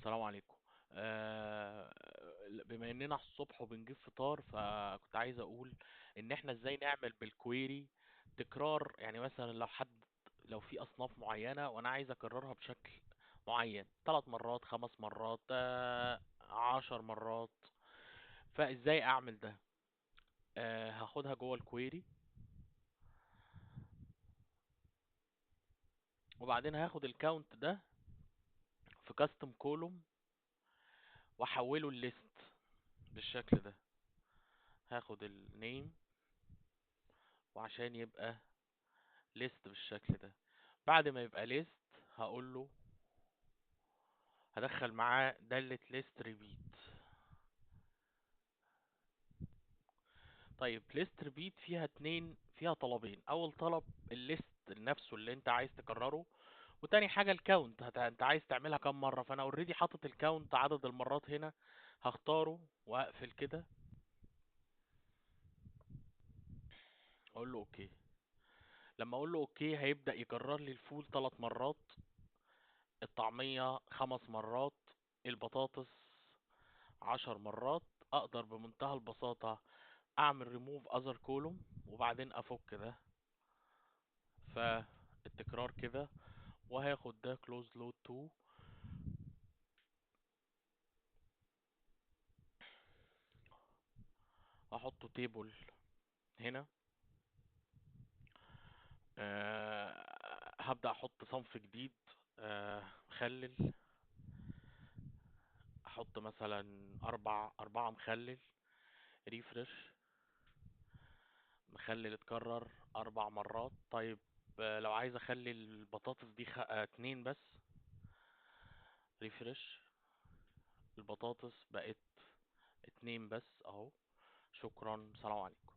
السلام عليكم. آه، بما اننا على الصبح وبنجيب فطار، فكنت عايز اقول ان احنا ازاي نعمل بالكويري تكرار. يعني مثلا لو في اصناف معينة وانا عايز اكررها بشكل معين 3 مرات 5 مرات 10 مرات، فازاي اعمل ده؟ هاخدها جوه الكويري، وبعدين هاخد الكاونت ده في كاستم كولوم واحوله الليست بالشكل ده. هاخد النيم وعشان يبقى ليست بالشكل ده. بعد ما يبقى ليست هقول له هدخل معاه دالة ليست ريبيت. طيب ليست ريبيت فيها طلبين. اول طلب الليست نفسه اللي انت عايز تكرره، وتاني حاجة الكاونت انت عايز تعملها كام مرة. فانا اوريدي حاطط الكاونت عدد المرات هنا، هختاره واقفل كده، اقول له اوكي. لما اقول له اوكي هيبدأ يكرر لي الفول 3 مرات، الطعمية 5 مرات، البطاطس 10 مرات. اقدر بمنتهى البساطة اعمل ريموف اذر كولوم وبعدين افك ده. فالتكرار كده، وهاخد ده كلوز لود 2 احطه تيبل هنا. هبدأ احط صنف جديد، مخلل. احط مثلا 4 مخلل. ريفرش. مخلل اتكرر 4 مرات. طيب لو عايز اخلي البطاطس دي 2 بس، ريفرش. البطاطس بقت 2 بس اهو. شكرا، سلام عليكم.